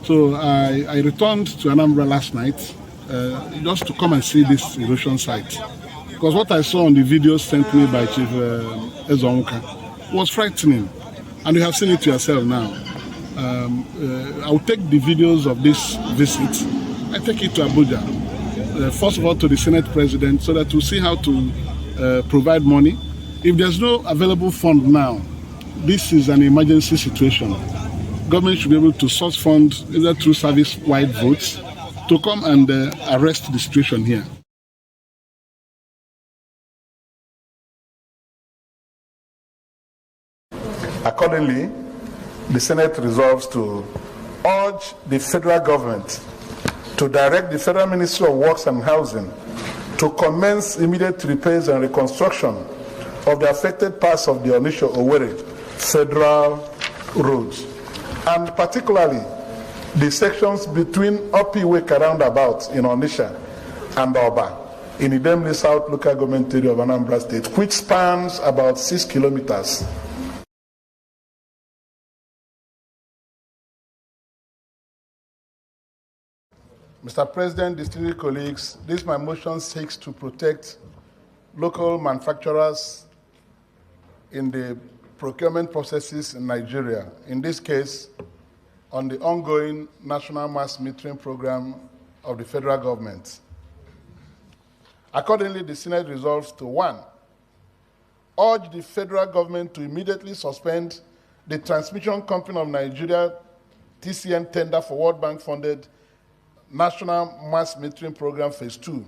So I returned to Anambra last night just to come and see this erosion site. Because what I saw on the video sent me by Chief Ezonka was frightening. And you have seen it yourself now. I'll take the videos of this visit. I take it to Abuja. First of all to the Senate President so that we'll see how to provide money. If there's no available fund now, this is an emergency situation. Government should be able to source funds either through service-wide votes to come and arrest the situation here. Accordingly, the Senate resolves to urge the federal government to direct the Federal Ministry of Works and Housing to commence immediate repairs and reconstruction of the affected parts of the Onitsha-Owerri federal roads, and particularly the sections between Opiweka roundabout in Onitsha and Oba in Idemli South local government area of Anambra State, which spans about 6 kilometers. Mr. President, distinguished colleagues, this my motion seeks to protect local manufacturers in the procurement processes in Nigeria, in this case, on the ongoing national mass metering program of the federal government. Accordingly, the Senate resolves to 1, urge the federal government to immediately suspend the Transmission Company of Nigeria TCN tender for World Bank funded National Mass Metering Program Phase 2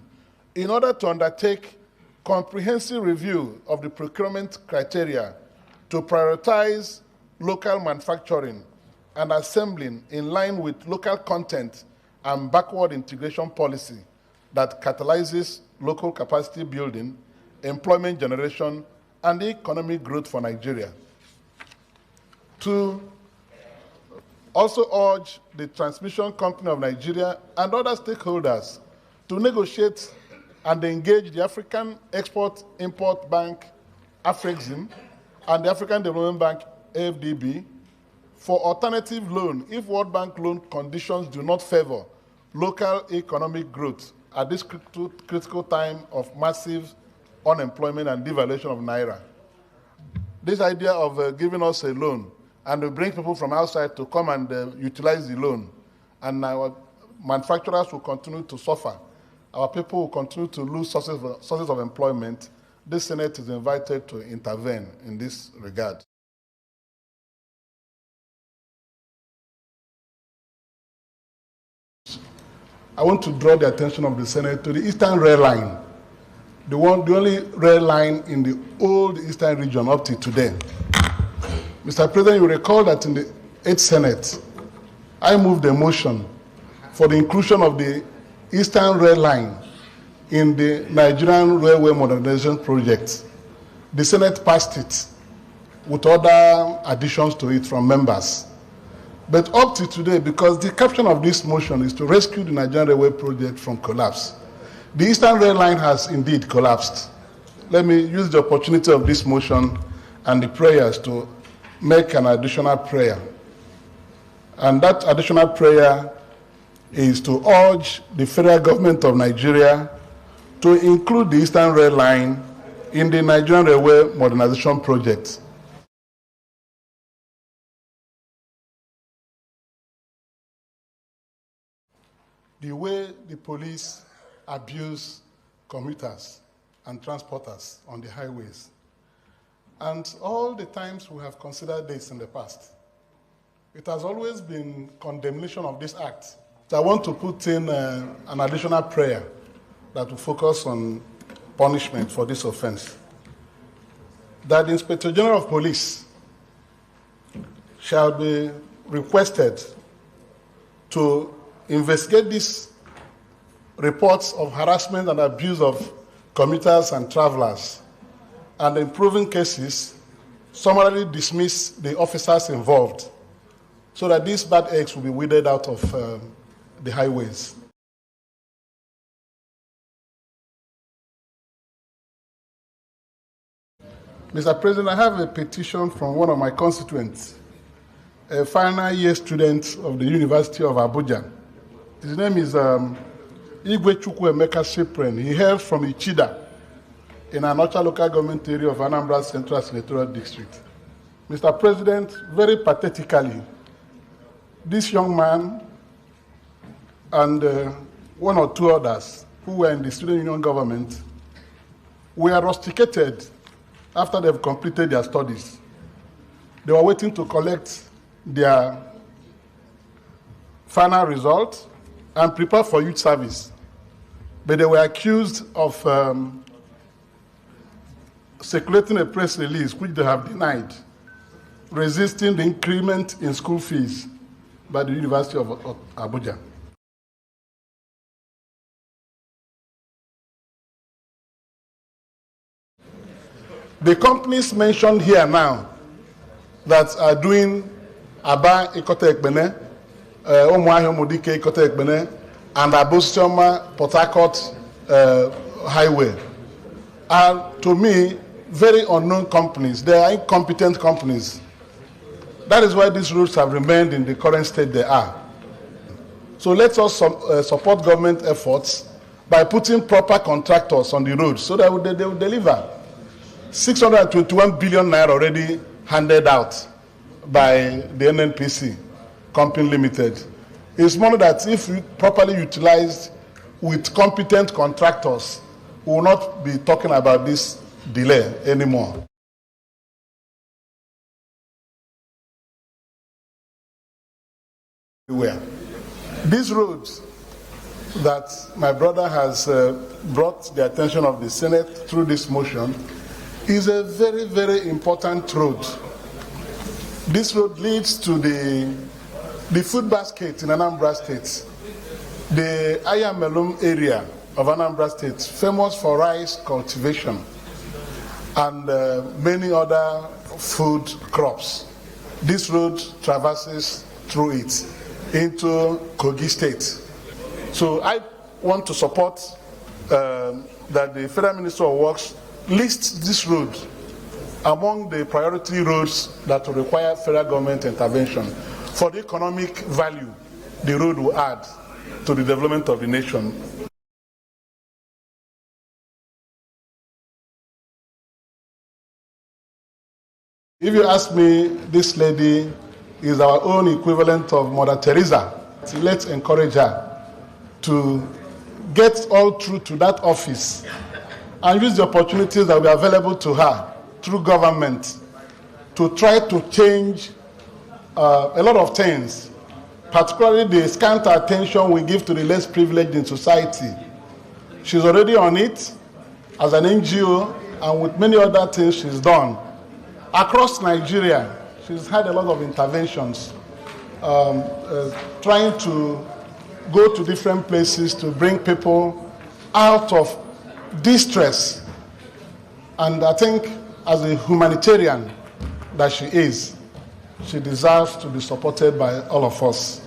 in order to undertake comprehensive review of the procurement criteria to prioritize local manufacturing and assembling in line with local content and backward integration policy that catalyzes local capacity building, employment generation, and economic growth for Nigeria. 2, also urge the Transmission Company of Nigeria and other stakeholders to negotiate and engage the African Export-Import Bank, AFREXIM, and the African Development Bank, AFDB, for alternative loan if World Bank loan conditions do not favor local economic growth at this critical time of massive unemployment and devaluation of Naira. This idea of giving us a loan and we bring people from outside to come and utilize the loan, and our manufacturers will continue to suffer. Our people will continue to lose sources of employment. This Senate is invited to intervene in this regard. I want to draw the attention of the Senate to the Eastern Rail Line, the only rail line in the old Eastern region up to today. Mr. President, you recall that in the 8th Senate, I moved a motion for the inclusion of the Eastern Rail Line in the Nigerian Railway Modernization Project. The Senate passed it with other additions to it from members. But up to today, because the caption of this motion is to rescue the Nigerian Railway project from collapse, the Eastern Rail Line has indeed collapsed. Let me use the opportunity of this motion and the prayers to make an additional prayer. And that additional prayer is to urge the federal government of Nigeria to include the Eastern Rail Line in the Nigerian Railway Modernization Project. The way the police abuse commuters and transporters on the highways. And all the times we have considered this in the past, it has always been condemnation of this act. So I want to put in an additional prayer that will focus on punishment for this offense. That the Inspector General of Police shall be requested to investigate these reports of harassment and abuse of commuters and travelers, and in proven cases, summarily dismiss the officers involved so that these bad eggs will be weeded out of the highways. Mr. President, I have a petition from one of my constituents, a final year student of the University of Abuja. His name is Igwe Chukwuemeka Cyprian. He hails from Ichida in an Onitsha local government area of Anambra Central Senatorial District. Mr. President, very pathetically, this young man and one or two others who were in the student union government were rusticated after they've completed their studies. They were waiting to collect their final result and prepare for youth service. But they were accused of circulating a press release, which they have denied, resisting the increment in school fees by the University of Abuja. The companies mentioned here now that are doing Aba Ikote Ekbene, Umuahia Modike Ikote Ekbene, and Abosioma Port Harcourt Highway are, to me, very unknown companies. They are incompetent companies. That is why these roads have remained in the current state they are. So let us support government efforts by putting proper contractors on the roads so that they will deliver. 621 billion naira already handed out by the NNPC Company Limited. It's money that, if properly utilized with competent contractors, we will not be talking about this delay anymore. These roads that my brother has brought the attention of the Senate through this motion is a very, very important road. This road leads to the food basket in Anambra State, the Ayamelum area of Anambra State, famous for rice cultivation and many other food crops. This road traverses through it into Kogi State. So I want to support that the Federal Minister of Works lists this road among the priority roads that will require federal government intervention for the economic value the road will add to the development of the nation. If you ask me, this lady is our own equivalent of Mother Teresa. So let's encourage her to get all through to that office and use the opportunities that will be available to her through government to try to change a lot of things, particularly the scant attention we give to the less privileged in society. She's already on it as an NGO, and with many other things she's done. Across Nigeria, she's had a lot of interventions, trying to go to different places to bring people out of distress. And I think, as a humanitarian that she is, she deserves to be supported by all of us.